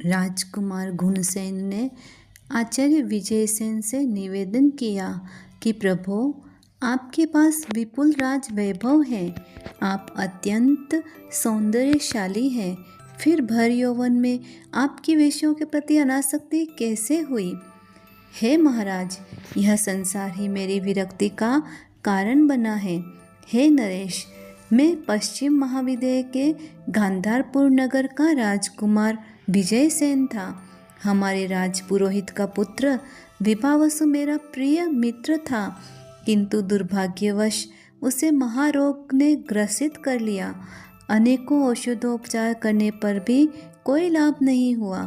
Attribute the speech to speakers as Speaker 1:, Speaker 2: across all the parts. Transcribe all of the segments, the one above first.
Speaker 1: राजकुमार गुणसेन ने आचार्य विजयसेन से निवेदन किया कि प्रभु, आपके पास विपुल राज वैभव है, आप अत्यंत सौंदर्यशाली हैं, फिर भर यौवन में आपकी वेश्यों के प्रति अनासक्ति कैसे हुई? हे महाराज, यह संसार ही मेरी विरक्ति का कारण बना है। हे नरेश, मैं पश्चिम महाविद्य के गांधारपुर नगर का राजकुमार विजयसेन था। हमारे राजपुरोहित का पुत्र विभावसु मेरा प्रिय मित्र था, किंतु दुर्भाग्यवश उसे महारोग ने ग्रसित कर लिया। अनेकों औषधोपचार करने पर भी कोई लाभ नहीं हुआ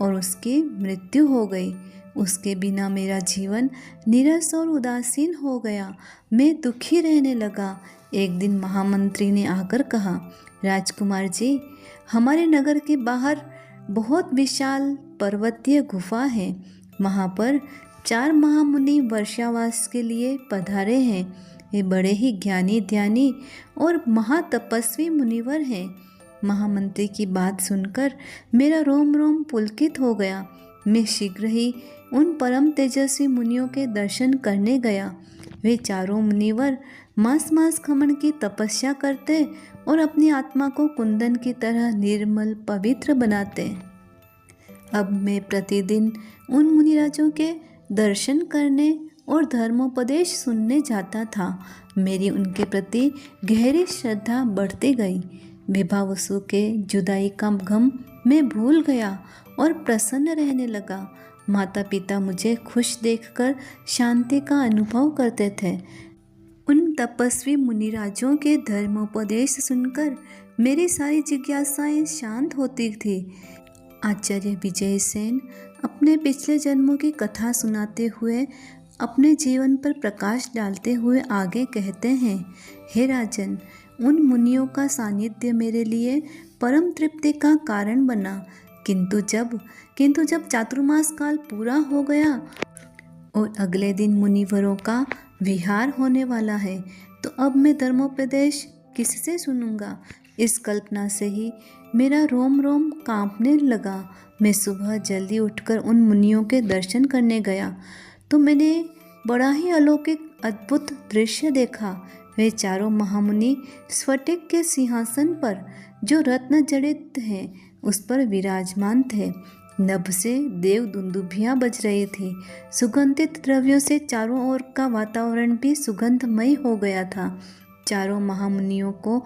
Speaker 1: और उसकी मृत्यु हो गई। उसके बिना मेरा जीवन नीरस और उदासीन हो गया। मैं दुखी रहने लगा। एक दिन महामंत्री ने आकर कहा, राजकुमार जी, हमारे नगर के बाहर बहुत विशाल पर्वतीय गुफा है। वहाँ पर 4 महामुनि वर्षावास के लिए पधारे हैं। वे बड़े ही ज्ञानी ध्यानी और महातपस्वी मुनिवर हैं। महामंत्री की बात सुनकर मेरा रोम रोम पुलकित हो गया। मैं शीघ्र ही उन परम तेजस्वी मुनियों के दर्शन करने गया। वे चारों मुनिवर मांस मांस खमन की तपस्या करते और अपनी आत्मा को कुंदन की तरह निर्मल पवित्र बनाते। अब मैं प्रतिदिन उन मुनिराजों के दर्शन करने और धर्मोपदेश सुनने जाता था। मेरी उनके प्रति गहरी श्रद्धा बढ़ती गई। विभावसु के जुदाई का गम मैं भूल गया और प्रसन्न रहने लगा। माता पिता मुझे खुश देखकर शांति का अनुभव करते थे। उन तपस्वी मुनिराजों के धर्मोपदेश सुनकर मेरी सारी जिज्ञासाएं शांत होती थी। आचार्य विजयसेन अपने पिछले जन्मों की कथा सुनाते हुए अपने जीवन पर प्रकाश डालते हुए आगे कहते हैं, हे राजन, उन मुनियों का सानिध्य मेरे लिए परम तृप्ति का कारण बना, किंतु जब चातुर्मास काल पूरा हो गया और अगले दिन मुनिवरों का विहार होने वाला है, तो अब मैं धर्मोपदेश किससे सुनूंगा? इस कल्पना से ही मेरा रोम रोम कांपने लगा। मैं सुबह जल्दी उठकर उन मुनियों के दर्शन करने गया तो मैंने बड़ा ही अलौकिक अद्भुत दृश्य देखा। वे चारों महामुनि स्फटिक के सिंहासन पर, जो रत्न जड़ित है, उस पर विराजमान थे। नभ से देव दुंदुभियां बज रही थी। सुगंधित द्रव्यों से चारों ओर का वातावरण भी सुगंधमय हो गया था। चारों महामुनियों को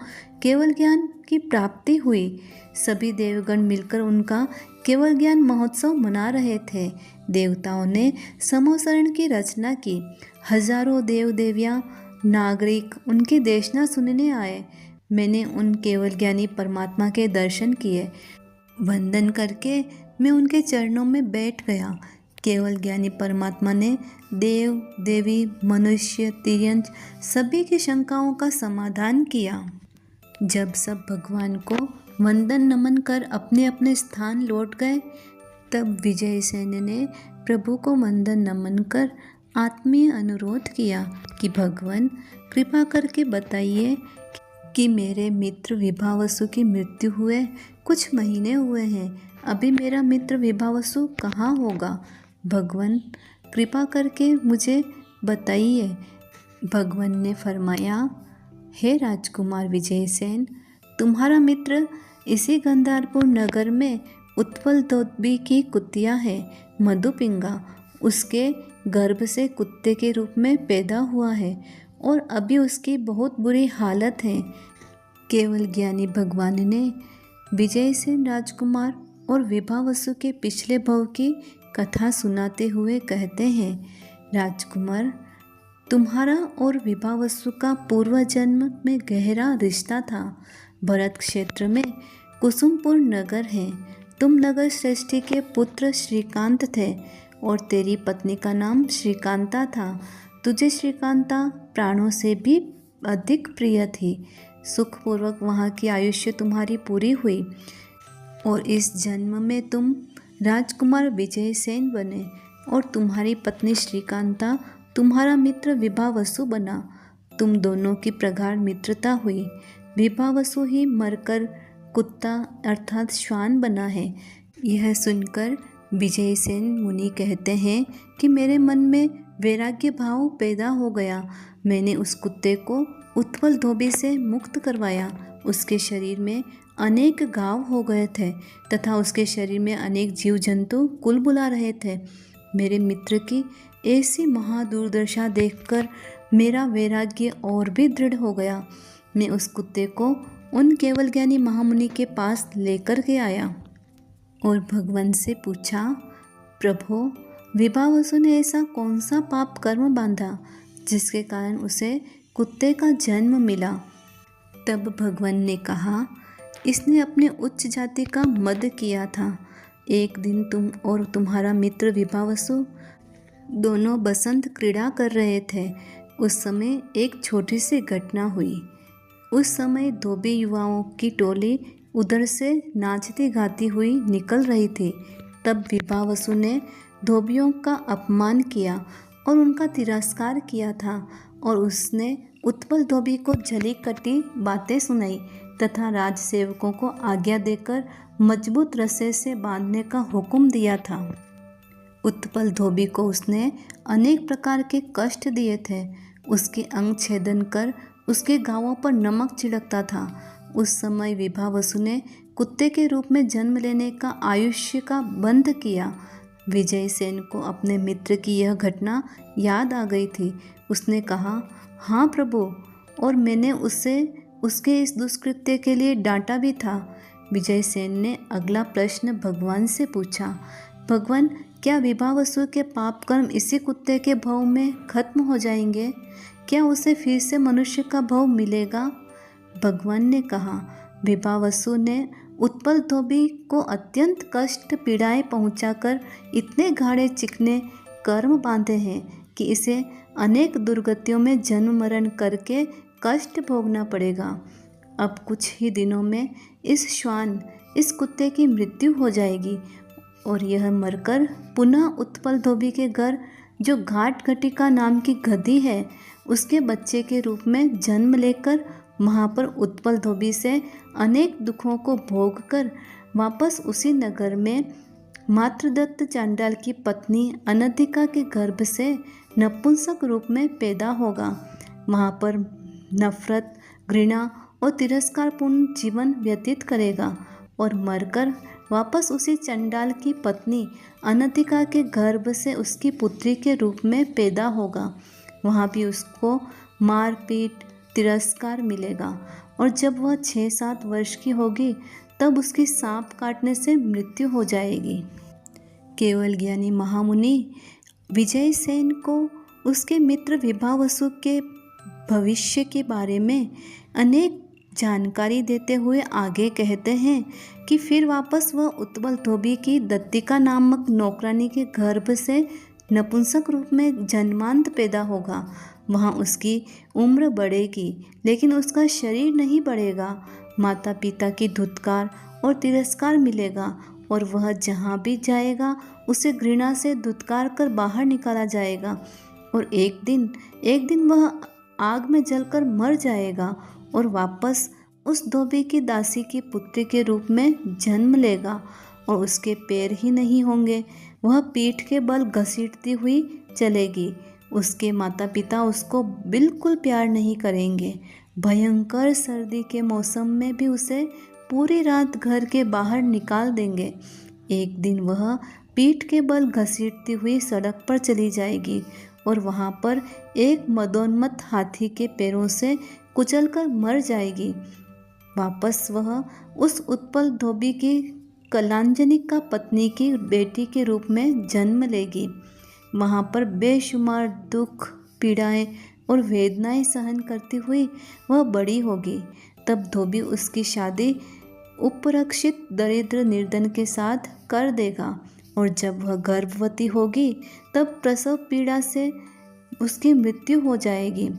Speaker 1: केवल ज्ञान की प्राप्ति हुई। सभी देवगण मिलकर उनका केवल ज्ञान महोत्सव मना रहे थे। देवताओं ने समोसरण की रचना की। हजारों देव देवियां नागरिक उनकी देशना सुनने आए। मैंने उन केवल ज्ञानी परमात्मा के दर्शन किए। वंदन करके मैं उनके चरणों में बैठ गया। केवल ज्ञानी परमात्मा ने देव देवी मनुष्य तिर्यंच सभी की शंकाओं का समाधान किया। जब सब भगवान को वंदन नमन कर अपने अपने स्थान लौट गए, तब विजयसेन ने प्रभु को वंदन नमन कर आत्मीय अनुरोध किया कि भगवान, कृपा करके बताइए कि मेरे मित्र विभावसु की मृत्यु हुए कुछ महीने हुए हैं। अभी मेरा मित्र विभावसु कहाँ होगा? भगवान, कृपा करके मुझे बताइए। भगवान ने फरमाया, हे राजकुमार विजयसेन, तुम्हारा मित्र इसी गंधारपुर नगर में उत्पल दौत्बी की कुतिया है, मधुपिंगा। उसके गर्भ से कुत्ते के रूप में पैदा हुआ है और अभी उसकी बहुत बुरी हालत है। केवल ज्ञानी भगवान ने विजयसेन राजकुमार और विभावसु के पिछले भव की कथा सुनाते हुए कहते हैं, राजकुमार, तुम्हारा और विभावसु का पूर्व जन्म में गहरा रिश्ता था। भरत क्षेत्र में कुसुमपुर नगर है। तुम नगर श्रेष्ठी के पुत्र श्रीकांत थे और तेरी पत्नी का नाम श्रीकांता था। तुझे श्रीकांता प्राणों से भी अधिक प्रिय थी। सुखपूर्वक वहाँ की आयुष्य तुम्हारी पूरी हुई और इस जन्म में तुम राजकुमार विजयसेन बने और तुम्हारी पत्नी श्रीकांता तुम्हारा मित्र विभावसु बना। तुम दोनों की प्रगाढ़ मित्रता हुई। विभावसु ही मरकर कुत्ता अर्थात श्वान बना है। यह सुनकर विजयसेन मुनि कहते हैं कि मेरे मन में वैराग्य भाव पैदा हो गया। मैंने उस कुत्ते को उत्पल धोबी से मुक्त करवाया। उसके शरीर में अनेक घाव हो गए थे तथा उसके शरीर में अनेक जीव जंतु कुलबुला रहे थे। मेरे मित्र की ऐसी महादुर्दशा देखकर मेरा वैराग्य और भी दृढ़ हो गया। मैं उस कुत्ते को उन केवल ज्ञानी महामुनि के पास लेकर के आया और भगवान से पूछा, प्रभु, विभावसु ने ऐसा कौन सा पाप कर्म बांधा जिसके कारण उसे कुत्ते का जन्म मिला। तब भगवान ने कहा, इसने अपने उच्च जाति का मद किया था। एक दिन तुम और तुम्हारा मित्र विभावसु दोनों बसंत क्रीड़ा कर रहे थे। उस समय एक छोटी सी घटना हुई। उस समय धोबी युवाओं की टोली उधर से नाचती गाती हुई निकल रही थी। तब विभावसु ने धोबियों का अपमान किया और उनका तिरस्कार किया था और उसने उत्पल धोबी को जली कटी बातें सुनाई तथा राजसेवकों को आज्ञा देकर मजबूत रस्से से बांधने का हुक्म दिया था। उत्पल धोबी को उसने अनेक प्रकार के कष्ट दिए थे। उसके अंग छेदन कर उसके घावों पर नमक छिड़कता था। उस समय विभावसु ने कुत्ते के रूप में जन्म लेने का आयुष्य का बंध किया। विजयसेन को अपने मित्र की यह घटना याद आ गई थी। उसने कहा, हाँ प्रभु, और मैंने उसे उसके इस दुष्कृत्य के लिए डांटा भी था। विजयसेन ने अगला प्रश्न भगवान से पूछा, भगवान, क्या विभावसु के पाप कर्म इसी कुत्ते के भव में खत्म हो जाएंगे? क्या उसे फिर से मनुष्य का भव मिलेगा? भगवान ने कहा, विभावसु ने उत्पल धोबी को अत्यंत कष्ट पीड़ाएं पहुंचाकर इतने गाढ़े चिकने कर्म बांधे हैं कि इसे अनेक दुर्गतियों में जन्म मरण करके कष्ट भोगना पड़ेगा। अब कुछ ही दिनों में इस कुत्ते की मृत्यु हो जाएगी और यह मरकर पुनः उत्पल धोबी के घर, जो घाट घटिका नाम की गधी है, उसके बच्चे के रूप में जन्म लेकर वहाँ पर उत्पल धोबी से अनेक दुखों को भोग कर वापस उसी नगर में मातृदत्त चांडाल की पत्नी अनधिका के गर्भ से नपुंसक रूप में पैदा होगा। वहाँ पर नफरत, घृणा और तिरस्कारपूर्ण जीवन व्यतीत करेगा और मरकर वापस उसी चंडाल की पत्नी अनधिका के गर्भ से उसकी पुत्री के रूप में पैदा होगा। वहाँ भी उसको मारपीट, तिरस्कार मिलेगा और जब वह 6-7 वर्ष की होगी तब उसकी सांप काटने से मृत्यु हो जाएगी। केवल ज्ञानी महामुनि विजयसेन को उसके मित्र विभावसु के भविष्य के बारे में अनेक जानकारी देते हुए आगे कहते हैं कि फिर वापस वह उत्पल धोबी की दत्तिका नामक नौकरानी के गर्भ से नपुंसक रूप में जन्मांत पैदा होगा। वहाँ उसकी उम्र बढ़ेगी लेकिन उसका शरीर नहीं बढ़ेगा। माता पिता की धुतकार और तिरस्कार मिलेगा और वह जहाँ भी जाएगा उसे घृणा से धुतकार कर बाहर निकाला जाएगा और एक दिन वह आग में जलकर मर जाएगा और वापस उस धोबी की दासी की पुत्री के रूप में जन्म लेगा और उसके पैर ही नहीं होंगे। वह पीठ के बल घसीटती हुई चलेगी। उसके माता पिता उसको बिल्कुल प्यार नहीं करेंगे। भयंकर सर्दी के मौसम में भी उसे पूरी रात घर के बाहर निकाल देंगे। एक दिन वह पीठ के बल घसीटती हुई सड़क पर चली जाएगी और वहाँ पर एक मदोन्मत्त हाथी के पैरों से कुचलकर मर जाएगी। वापस वह उस उत्पल धोबी की कलांजनिका पत्नी की बेटी के रूप में जन्म लेगी। वहाँ पर बेशुमार दुख, पीड़ाएं और वेदनाएं सहन करती हुई वह बड़ी होगी। तब धोबी उसकी शादी उपरक्षित दरिद्र निर्धन के साथ कर देगा और जब वह गर्भवती होगी तब प्रसव पीड़ा से उसकी मृत्यु हो जाएगी।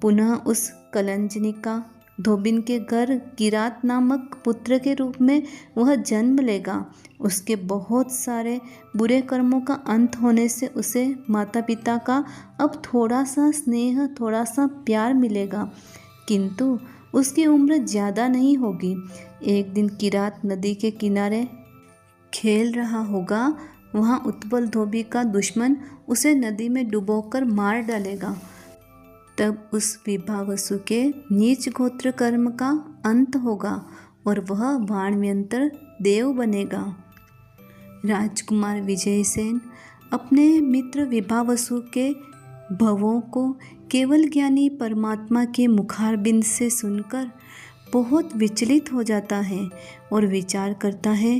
Speaker 1: पुनः उस कलंजनिका धोबिन के घर किरात नामक पुत्र के रूप में वह जन्म लेगा। उसके बहुत सारे बुरे कर्मों का अंत होने से उसे माता पिता का अब थोड़ा सा स्नेह, थोड़ा सा प्यार मिलेगा, किंतु उसकी उम्र ज़्यादा नहीं होगी। एक दिन किरात नदी के किनारे खेल रहा होगा वहाँ उत्पल धोबी का दुश्मन उसे नदी में डुबोकर मार डालेगा। तब उस विभावसु के नीच गोत्र कर्म का अंत होगा और वह वाणव्यंतर देव बनेगा। राजकुमार विजयसेन अपने मित्र विभावसु के भवों को केवल ज्ञानी परमात्मा के मुखारबिंद से सुनकर बहुत विचलित हो जाता है और विचार करता है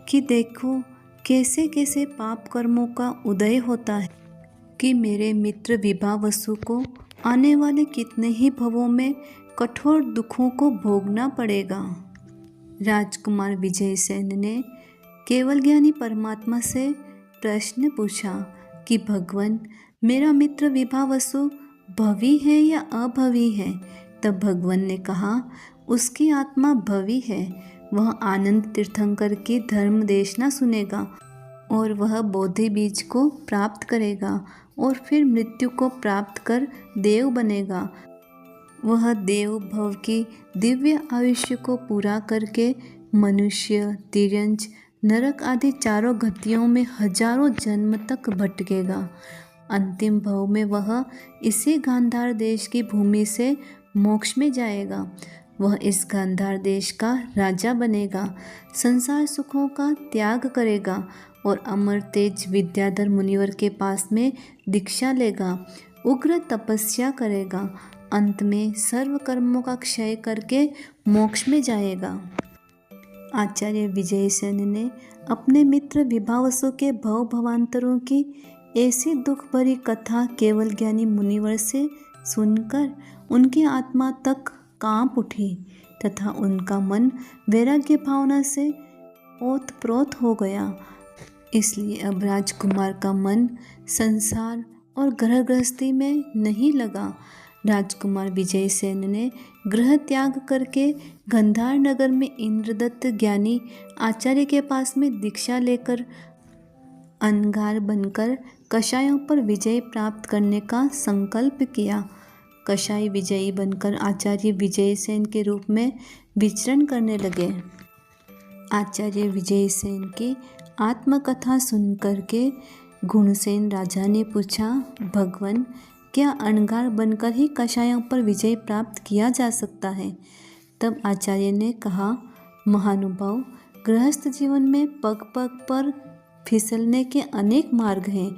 Speaker 1: कि देखो कैसे कैसे पाप कर्मों का उदय होता है कि मेरे मित्र विभावसु को आने वाले कितने ही भवों में कठोर दुखों को भोगना पड़ेगा। राजकुमार विजयसेन ने केवल ज्ञानी परमात्मा से प्रश्न पूछा कि भगवान, मेरा मित्र विभावसु भवी है या अभवी है? तब भगवान ने कहा, उसकी आत्मा भवी है। वह आनंद तीर्थंकर की धर्म देशना सुनेगा और वह बोधि बीज को प्राप्त करेगा और फिर मृत्यु को प्राप्त कर देव बनेगा। वह देव भव की दिव्य आयुष्य को पूरा करके मनुष्य, तिर्यंच, नरक आदि चारों गतियों में हजारों जन्म तक भटकेगा। अंतिम भव में वह इसी गांधार देश की भूमि से मोक्ष में जाएगा। वह इस गांधार देश का राजा बनेगा, संसार सुखों का त्याग करेगा और अमर तेज विद्याधर मुनिवर के पास में दीक्षा लेगा, उग्र तपस्या करेगा, अंत में सर्व कर्मों का क्षय करके मोक्ष में जाएगा। आचार्य विजयसेन ने अपने मित्र विभावसु के भव भवांतरों की ऐसी दुख भरी कथा केवल ज्ञानी मुनिवर से सुनकर उनकी आत्मा तक कांप उठी तथा उनका मन वैराग्य भावना से ओतप्रोत हो गया। इसलिए अब राजकुमार का मन संसार और ग्रह गृहस्थी में नहीं लगा। राजकुमार विजयसेन ने गृह त्याग करके गंधार नगर में इंद्रदत्त ज्ञानी आचार्य के पास में दीक्षा लेकर अनगार बनकर कषायों पर विजय प्राप्त करने का संकल्प किया। कषाय विजयी बनकर आचार्य विजयसेन के रूप में विचरण करने लगे। आचार्य विजयसेन की आत्मकथा सुनकर के गुणसेन राजा ने पूछा, भगवान, क्या अणगार बनकर ही कषायों पर विजय प्राप्त किया जा सकता है? तब आचार्य ने कहा, महानुभाव, गृहस्थ जीवन में पग पग पर फिसलने के अनेक मार्ग हैं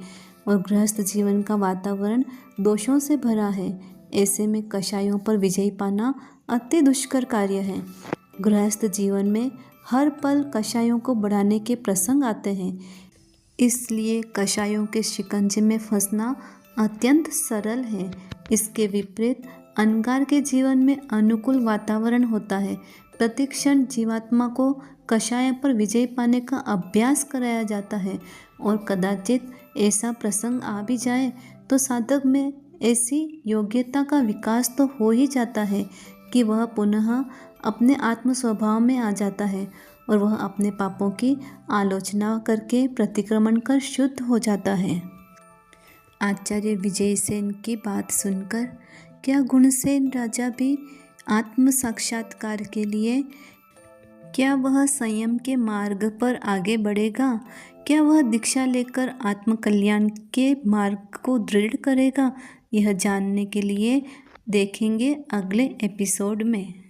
Speaker 1: और गृहस्थ जीवन का वातावरण दोषों से भरा है। ऐसे में कषायों पर विजय पाना अति दुष्कर कार्य है। गृहस्थ जीवन में हर पल कषायों को बढ़ाने के प्रसंग आते हैं, इसलिए कषायों के शिकंजे में फंसना अत्यंत सरल है। इसके विपरीत अनगार के जीवन में अनुकूल वातावरण होता है। प्रतिक्षण जीवात्मा को कषाय पर विजय पाने का अभ्यास कराया जाता है और कदाचित ऐसा प्रसंग आ भी जाए तो साधक में ऐसी योग्यता का विकास तो हो ही जाता है कि वह पुनः अपने आत्म स्वभाव में आ जाता है और वह अपने पापों की आलोचना करके प्रतिक्रमण कर शुद्ध हो जाता है। आचार्य विजयसेन की बात सुनकर क्या गुणसेन राजा भी आत्म साक्षात्कार के लिए क्या वह संयम के मार्ग पर आगे बढ़ेगा? क्या वह दीक्षा लेकर आत्मकल्याण के मार्ग को दृढ़ करेगा? यह जानने के लिए देखेंगे अगले एपिसोड में।